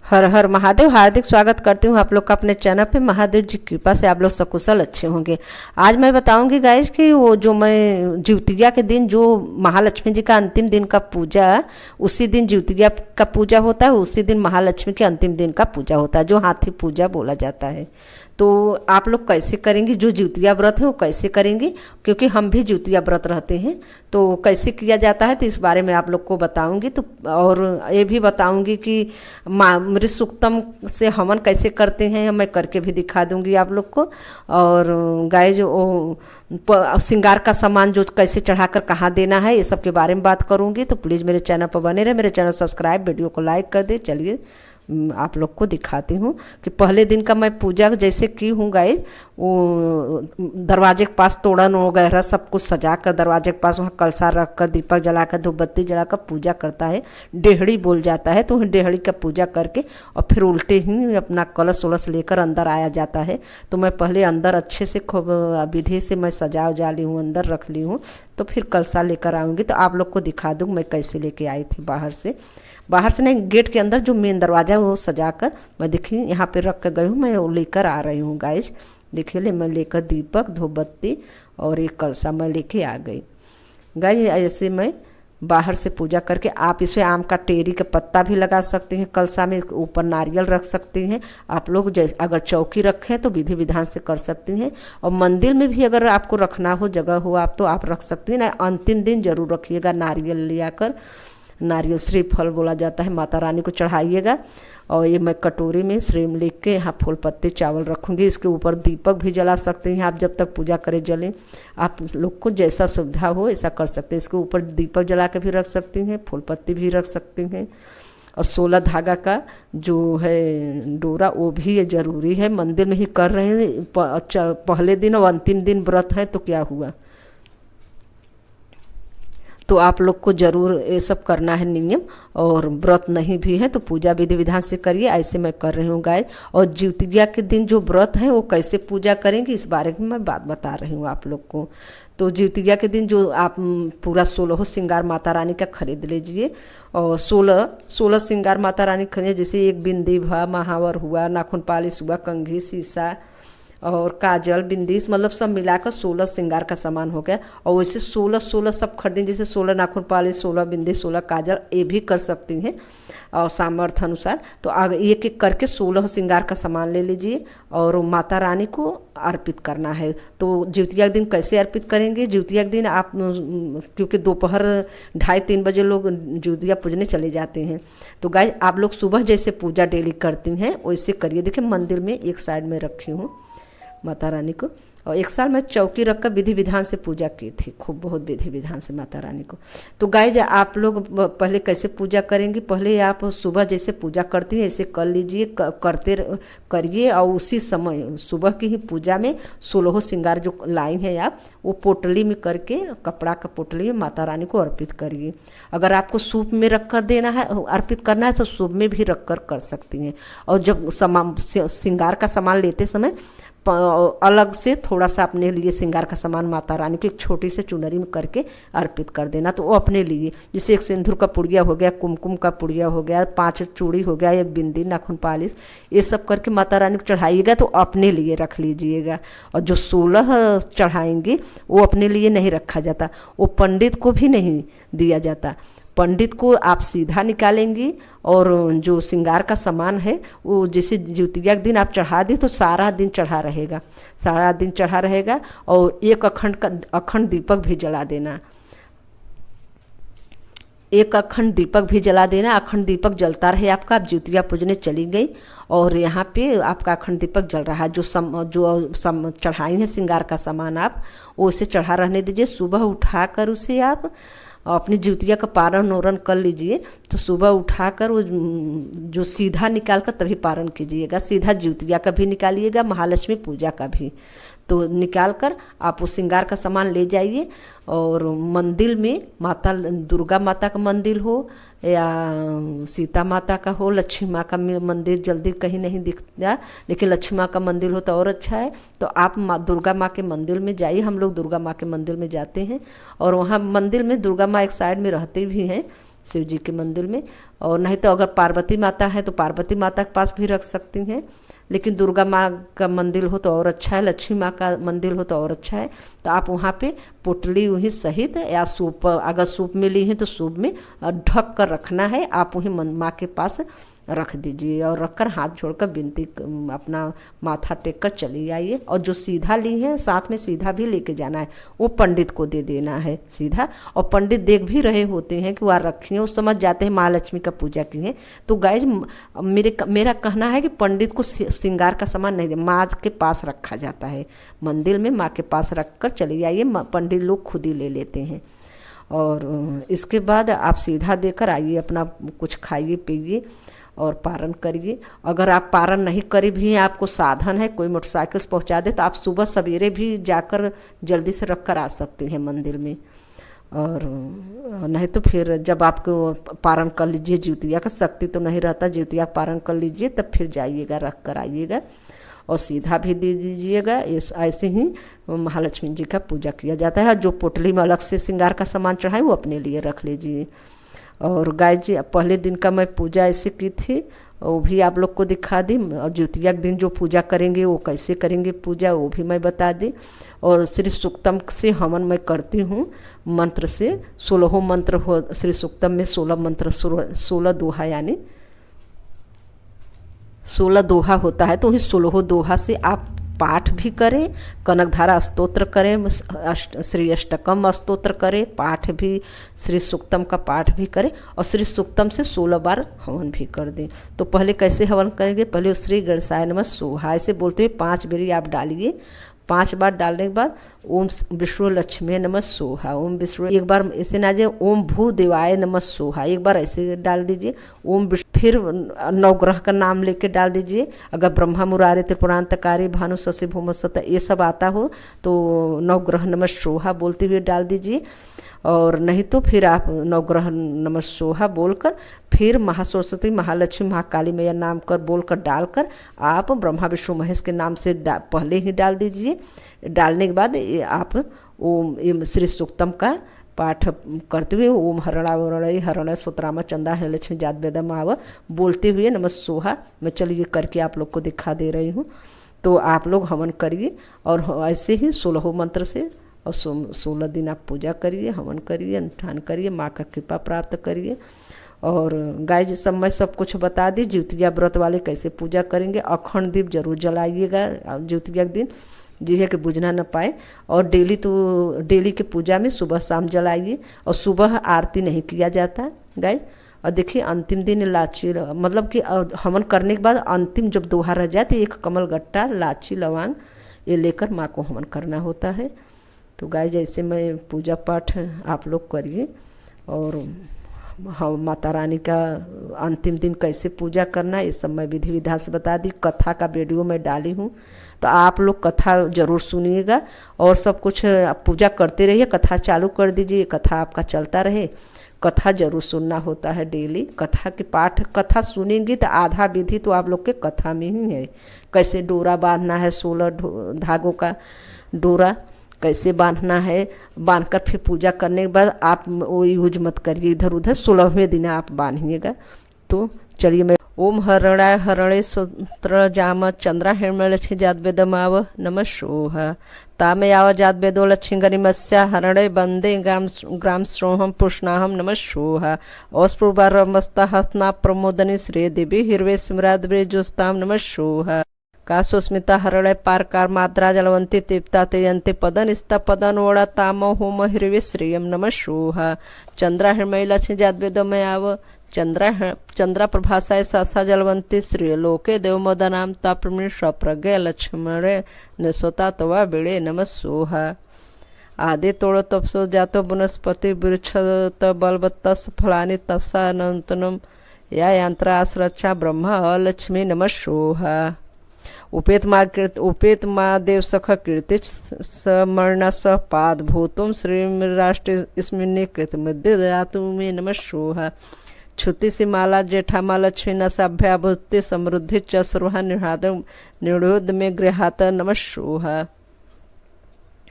हर हर महादेव। हार्दिक स्वागत करती हूँ आप लोग का अपने चैनल पे। महादेव जी की कृपा से आप लोग सकुशल अच्छे होंगे। आज मैं बताऊंगी गाइस कि वो जो मैं ज्योतिया के दिन जो महालक्ष्मी जी का अंतिम दिन का पूजा, उसी दिन ज्योतिया का पूजा होता है, उसी दिन महालक्ष्मी के अंतिम दिन का पूजा होता है, जो हाथी पूजा बोला जाता है। तो आप लोग कैसे करेंगे, जो ज्योतिया व्रत है वो कैसे करेंगे, क्योंकि हम भी ज्योतिया व्रत रहते हैं, तो कैसे किया जाता है तो इस बारे में आप लोग को बताऊंगी। तो और ये भी बताऊंगी कि मृत सूक्तम से हवन कैसे करते हैं, मैं करके भी दिखा दूंगी आप लोग को। और गाय जो श्रृंगार का सामान जो कैसे चढ़ाकर कहाँ देना है, ये सब के बारे में बात करूंगी। तो प्लीज़ मेरे चैनल पर बने रहे, मेरे चैनल सब्सक्राइब, वीडियो को लाइक कर दे। चलिए आप लोग को दिखाती हूँ कि पहले दिन का मैं पूजा जैसे की हूँ गाइस। वो दरवाजे के पास तोड़न वगैरह सब कुछ सजा कर, दरवाजे के पास वहाँ कलसा रख कर, दीपक जलाकर, धूपबत्ती जलाकर पूजा करता है। डेहड़ी बोल जाता है, तो डेहड़ी का पूजा करके और फिर उल्टे ही अपना कलश वलश लेकर अंदर आया जाता है। तो मैं पहले अंदर अच्छे से खूब विधि से मैं सजा उजा ली हूँ, अंदर रख ली हूँ। तो फिर कलसा लेकर आऊँगी तो आप लोग को दिखा दूँ मैं कैसे लेके आई थी। बाहर से नहीं, गेट के अंदर जो मेन दरवाज़ा है वो सजा कर मैं देखिए यहाँ पे रख कर गई हूँ। मैं वो लेकर आ रही हूँ गाइस। देखिए मैं लेकर दीपक, धूपबत्ती और एक कलसा मैं लेके आ गई गाइस। ऐसे मैं बाहर से पूजा करके, आप इसे आम का टेरी का पत्ता भी लगा सकते हैं, कलसा में ऊपर नारियल रख सकते हैं। आप लोग अगर चौकी रखें तो विधि विधान से कर सकती हैं। और मंदिर में भी अगर आपको रखना हो, जगह हो आप, तो आप रख सकती हैं ना। अंतिम दिन जरूर रखिएगा, नारियल ले आकर, नारियल श्रीफल बोला जाता है, माता रानी को चढ़ाइएगा। और ये मैं कटोरी में श्रीम लिख के यहाँ फूल पत्ते चावल रखूँगी। इसके ऊपर दीपक भी जला सकते हैं आप, जब तक पूजा करें जले। आप लोग को जैसा सुविधा हो ऐसा कर सकते हैं। इसके ऊपर दीपक जला के भी रख सकती हैं, फूल पत्ती भी रख सकती हैं। और 16 धागा का जो है डोरा, वो भी ये ज़रूरी है। मंदिर में ही कर रहे हैं, पहले दिन और अंतिम दिन व्रत है तो क्या हुआ। तो आप लोग को ज़रूर ये सब करना है नियम। और व्रत नहीं भी है तो पूजा विधि विधान से करिए। ऐसे मैं कर रही हूँ गाय। और ज्योतिया के दिन जो व्रत है वो कैसे पूजा करेंगे, इस बारे में मैं बात बता रही हूँ आप लोग को। तो ज्योतिया के दिन जो आप पूरा 16 श्रृंगार माता रानी का खरीद लीजिए। और 16 श्रृंगार माता रानी खरीदिए, जैसे एक बिंदी हुआ, महावर हुआ, नाखून पालिश हुआ, कंघी, शीशा और काजल, बिंदी, मतलब सब मिलाकर 16 श्रृंगार का सामान हो गया। और वैसे 16 सब खरीदें, जैसे 16 नाखून पालिश, 16 बिंदी, 16 काजल, ये भी कर सकती हैं और सामर्थ्य अनुसार। तो आगे एक एक करके 16 श्रृंगार का सामान ले लीजिए और माता रानी को अर्पित करना है। तो ज्योतिया के दिन कैसे अर्पित करेंगे, ज्योतिया के दिन आप, क्योंकि दोपहर 2:30-3 बजे लोग ज्योतिया पूजने चले जाते हैं, तो गाइस आप लोग सुबह जैसे पूजा डेली करती हैं वैसे करिए। देखिए मंदिर में एक साइड में रखी हूँ माता रानी को। और एक साल मैं चौकी रखकर विधि विधान से पूजा की थी, खूब बहुत विधि विधान से माता रानी को। तो गाइस आप लोग पहले कैसे पूजा करेंगी, पहले आप सुबह जैसे पूजा करती हैं ऐसे कर लीजिए, करते करिए। और उसी समय सुबह की ही पूजा में 16 श्रृंगार जो लाइन है आप, वो पोटली में करके, कपड़ा का पोटली में माता रानी को अर्पित करिए। अगर आपको सूप में रख कर देना है, अर्पित करना है, तो सूप में भी रख कर सकती हैं। और जब श्रृंगार का सामान लेते समय अलग से थोड़ा सा अपने लिए श्रृंगार का सामान माता रानी को एक छोटी से चुनरी में करके अर्पित कर देना। तो वो अपने लिए, जैसे एक सिंदूर का पुड़िया हो गया, कुमकुम का पुड़िया हो गया, 5 चूड़ी हो गया, एक बिंदी, नाखून पालिश, ये सब करके माता रानी को चढ़ाइएगा तो अपने लिए रख लीजिएगा। और जो 16 चढ़ाएंगे वो अपने लिए नहीं रखा जाता, वो पंडित को भी नहीं दिया जाता। पंडित को आप सीधा निकालेंगी और जो श्रृंगार का सामान है वो जैसे ज्योतिया के दिन आप चढ़ा दी तो सारा दिन चढ़ा रहेगा, सारा दिन चढ़ा रहेगा। और एक अखंड दीपक भी जला देना, एक अखंड दीपक भी जला देना। अखंड दीपक जलता रहे आपका। आप ज्योतिया पूजने चली गई और यहाँ पे आपका अखंड दीपक जल रहा है। जो चढ़ाई है श्रृंगार का सामान आप, वो उसे चढ़ा रहने दीजिए। सुबह उठाकर उसे आप अपनी ज्योतिया का पारण ओरण कर लीजिए। तो सुबह उठाकर वो जो सीधा निकाल कर तभी पारण कीजिएगा। सीधा ज्योतिया का भी निकालिएगा, महालक्ष्मी पूजा का भी। तो निकाल कर आप उस श्रृंगार का सामान ले जाइए और मंदिर में, माता दुर्गा माता का मंदिर हो या सीता माता का हो, लक्ष्मी माँ का मंदिर जल्दी कहीं नहीं दिखता, लेकिन लक्ष्मी माँ का मंदिर हो तो और अच्छा है। तो आप दुर्गा माँ के मंदिर में जाइए। हम लोग दुर्गा माँ के मंदिर में जाते हैं और वहाँ मंदिर में दुर्गा माँ एक साइड में रहते भी हैं, शिव जी के मंदिर में। और नहीं तो अगर पार्वती माता है तो पार्वती माता के पास भी रख सकती हैं, लेकिन दुर्गा माँ का मंदिर हो तो और अच्छा है, लक्ष्मी माँ का मंदिर हो तो और अच्छा है। तो आप वहाँ पे पोटली वहीं सहित या सूप, अगर सूप में ली है तो सूप में ढक कर रखना है, आप वहीं माँ के पास रख दीजिए और रखकर हाथ जोड़कर विनती अपना माथा टेक कर चली आइए। और जो सीधा ली है साथ में सीधा भी लेके जाना है, वो पंडित को दे देना है सीधा। और पंडित देख भी रहे होते हैं कि वह रखी है, वो समझ जाते हैं महालक्ष्मी का पूजा की है। तो गाइज मेरा कहना है कि पंडित को श्रृंगार का सामान नहीं दे, माँ के पास रखा जाता है, मंदिर में माँ के पास रख कर चली आइए, पंडित लोग खुद ही ले लेते हैं। और इसके बाद आप सीधा देकर आइए, अपना कुछ खाइए पीजिए और पारण करिए। अगर आप पारण नहीं करी भी हैं, आपको साधन है, कोई मोटरसाइकिल से पहुंचा दे, तो आप सुबह सवेरे भी जाकर जल्दी से रख कर आ सकते हैं मंदिर में। और नहीं तो फिर जब आपको पारण कर लीजिए, ज्योतिया का शक्ति तो नहीं रहता, ज्योतिया पारण कर लीजिए तब फिर जाइएगा, रख कर आइएगा और सीधा भी दे दीजिएगा। ऐसे ही महालक्ष्मी जी का पूजा किया जाता है। जो पोटली में अलग से श्रृंगार का सामान चढ़ाए वो अपने लिए रख लीजिए। और गाय जी पहले दिन का मैं पूजा ऐसे की थी, वो भी आप लोग को दिखा दी। और ज्योतिया के दिन जो पूजा करेंगे वो कैसे करेंगे पूजा, वो भी मैं बता दी। और श्री सूक्तम से हवन मैं करती हूँ, मंत्र से 16 मंत्र हो। श्री सूक्तम में 16 मंत्र, 16 दोहा, यानी 16 दोहा होता है। तो उन्हीं 16 दोहा से आप पाठ भी करें, कनकधारा स्तोत्र करें, श्री अष्टकम स्तोत्र करें, पाठ भी श्री सूक्तम का पाठ भी करें और श्री सूक्तम से 16 बार हवन भी कर दें। तो पहले कैसे हवन करेंगे, पहले श्री गणेशाय नमः सोहा ऐसे बोलते हुए 5 बारी आप डालिए। 5 बार डालने के बाद ओम विष्णु लक्ष्मी नमः सोहा, ओम विष्णु, एक बार ऐसे ना जाए, ओम भूदेवाय नमः सोहा, एक बार ऐसे डाल दीजिए। ओम विष्णु, फिर नवग्रह का नाम लेके डाल दीजिए। अगर ब्रह्मा मुरारी त्रिपुरांतकारी भानु शशि भूम सत ये सब आता हो तो नवग्रह नमः सोहा बोलते हुए डाल दीजिए। और नहीं तो फिर आप नवग्रह नमः सोहा बोलकर फिर महासरस्वती, महालक्ष्मी, महाकाली मैया नाम कर बोलकर डालकर आप ब्रह्मा विष्णु महेश के नाम से पहले ही डाल दीजिए। डालने के बाद आप ओम श्री सूक्तम का पाठ करते हुए ओम हरणा वरणई हरण सुतरामा चंदा है लक्ष्मी जात वेदम आव बोलते हुए नमः सोहा, मैं चलिए करके आप लोग को दिखा दे रही हूँ। तो आप लोग हवन करिए और ऐसे ही 16 मंत्र से और 16 दिन आप पूजा करिए, हवन करिए, अनुष्ठान करिए, माँ का कृपा प्राप्त करिए। और गाय जी सब मैं सब कुछ बता दी। ज्योतिया व्रत वाले कैसे पूजा करेंगे, अखंड दीप जरूर जलाइएगा ज्योतिया के दिन, जिसे कि बुझना न पाए। और डेली के पूजा में सुबह शाम जलाइए। और सुबह आरती नहीं किया जाता गाय। और देखिए अंतिम दिन लाची, मतलब कि हवन करने के बाद अंतिम जब दोहा रह जाए तो एक कमल गट्टा, लाची, लौंग ये लेकर माँ को हवन करना होता है। तो गाय जैसे मैं पूजा पाठ आप लोग करिए। और हाँ, माता रानी का अंतिम दिन कैसे पूजा करना ये सब मैं विधि विधान से बता दी। कथा का वीडियो मैं डाली हूँ, तो आप लोग कथा जरूर सुनिएगा। और सब कुछ आप पूजा करते रहिए, कथा चालू कर दीजिए, कथा आपका चलता रहे। कथा जरूर सुनना होता है डेली। कथा के पाठ, कथा सुनेंगी तो आधा विधि तो आप लोग के कथा में ही है। कैसे डोरा बांधना है, 16 धागों का डोरा कैसे बांधना है, बांधकर फिर पूजा करने के बाद आप वो यूज मत करिए इधर उधर, 16वें दिन आप बांधिएगा। तो चलिए मैं ओम हरणाय हरणे सूत्र जाम चंद्रा हिरण्य लक्ष्मी जात वेदमाव नमः सोह तामे याव जात वेदो लक्ष्मी गरिमस्या हरणे बंदे ग्राम श्रोहम पुष्णाहम नमः सोह औस्पुरमस्ता हस्ना प्रमोदनी श्रेय देवी हिरवे स्मराद्रे जोस्ताम नमः सोह का सुस्मिता हरणे पारकार मात्रा जलवंती तीप्ता तेयंते पदन स्ता पदन ओड़ा ताम होम हिरवे श्रेयम नमः सोह चंद्रा हिरमय लक्ष्मी जात वेदमयाव चंद्रा प्रभासाय सासा जलवंती श्री लोके देवमोदनाम ताप्रमी स्वप्रज्ञ लक्ष्मणे निसोता तवा बिड़े नमः सोहा आदि तोड़ तपसो जातो वनस्पति वृक्षत बलबत्तस फलानि तपसा अनंतनम या यंत्र आश्रक्षा ब्रह्म लक्ष्मी नमः सोहा उपेत माँ देव सख कीर्ति समर्ण स पाद भूतुम श्री राष्ट्र स्मिन्नी कृत मध्य दयातु में नमः सोहा छुति सी माला जेठा माला लक्ष्मी नसाभ्याभूति समृद्धि च सुरहा निहाद निर्णोद में गृहात नमः सोहा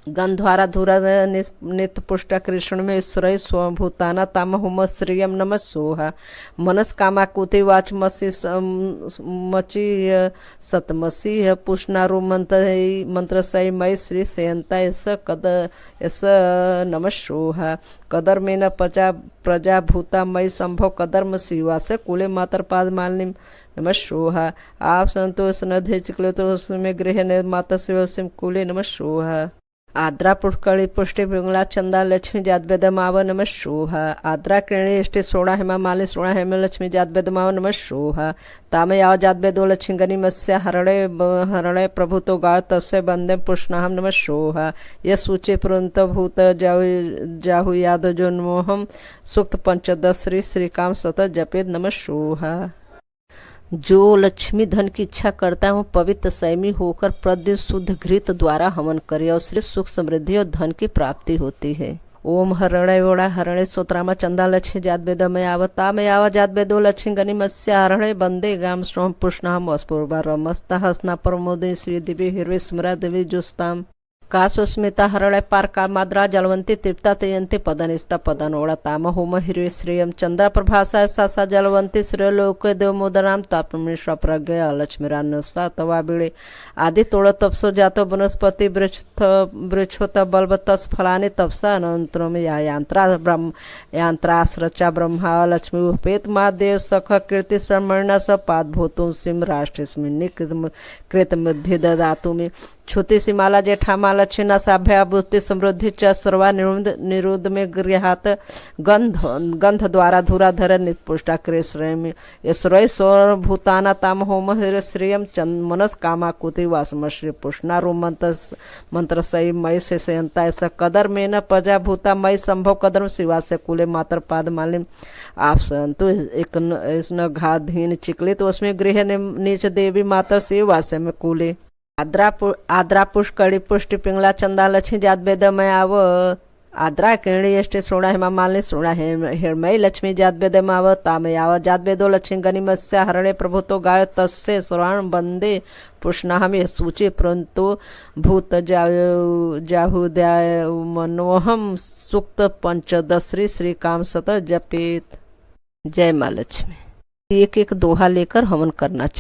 गंध्वारा धूरा नित्य पुष्ट कृष्ण में ईश्वर स्वभूताना ताम हुम श्रियम नम सोहा मनस कामा कुति वाच मसी मची सतमसी पुष्णारु मंत्र सई मई श्री सेयंता ऐस नम सोहा कदर में न प्रजा भूता मई संभव कदर्म शिवा से कुले मातर पाद मालिनी नम सोहा आप संतोष नधे चिकले तो उसमें गृह ने माता शिव सिम कुले नम सोहा आद्रा पुष्कड़ी पुष्टि पिंगला चंदा लक्ष्मी जात बेदमाव नम सोहा आद्रा किरणी इष्टि सोड़ा हेमा माली सोड़ा हेम लक्ष्मी जात बेदमाव नम सोहा तामे याव जात बेदो लक्ष्मी गनी मत्स्य हरणे प्रभु तो गा तस्य बंदे पुष्णाहम नम सोहा यह सूचे पुरंत भूत जाहु याद जोन्मोहम सुक्त पंचदश श्री श्रीकाम सत जपेद नम सोहा। जो लक्ष्मी धन की इच्छा करता है वो पवित्र संयमी होकर प्रतिदिन शुद्ध घृत द्वारा हवन करे और श्री सुख समृद्धि और धन की प्राप्ति होती है। ओम हरणे वोड़ा हरणे सोत्रामा चंदा लक्ष्मी जात बेदमय आवता में आवा जात बेदो लक्ष्मी गनि मत्स्य हरणे बंदे गाम श्रोम पुष्णाम वस्पुरबा रमस्ता हसना प्रमोदिनी श्री दिव्य हिरवे स्मरा देवी जुस्ताम कास्मिता हरणे पार्का माद्रा जलवंती तृप्ता तयंती पदनिस्ता पदनोड़ा ताम होम हिरवे श्रेयम चंद्र प्रभासा सासा जलवंती श्रेय लोक देव मोदनाम तापमिश्र प्रज्ञा लक्ष्मीरानुसा तवा बिड़े आदि तोड़ तपसो जातो वनस्पति वृक्षोत बलबतस फलानि तपसा अनंतरम यांत्रासृचा ब्रह्मा लक्ष्मी उपेत महादेव सख कीर्ति समर्ण स पादभूतुम सिम राष्ट्रस्मिन्नि कृत मध्य ददातु में छुति सी माला जेठा माला छिन्ना साभ्या बुद्धि समृद्धि च सर्वा निरुद्ध में गृहात गंध द्वारा धुरा धर निपुष्टा कृश्रेम ईश्वर स्वर भूताना ताम होम हिर श्रेयम चंद मनस कामा कुति वासम श्री पुष्णारु मंत्र सई मई से संता ऐसा कदर में न प्रजा भूता मई संभव कदर शिवा से कुले मातर पाद मालिम आप संतु एक घाधीन चिकलित उसमें गृह नीच देवी माता शिवा से में कुले आद्रा पुष्कड़ी पुष्टि पिंगला चंदा लक्ष्मी जात बेदमय आव आद्रा किरणी एष्टे सोड़ा हेमा मालिनी सोड़ा हिरमयी लक्ष्मी जात बेदमाव तामय आव जात बेदो लक्ष्मी गनि मत्स्य हरणे प्रभु तो गाय तस्य सुराण बंदे पुष्णाहम यह सूचे परंतु भूत जाहुद्याय मनोहम सुक्त पंचदश श्री श्रीकाम सत जपेत। जय माँ लक्ष्मी। एक एक दोहा लेकर हवन करना चाहिए।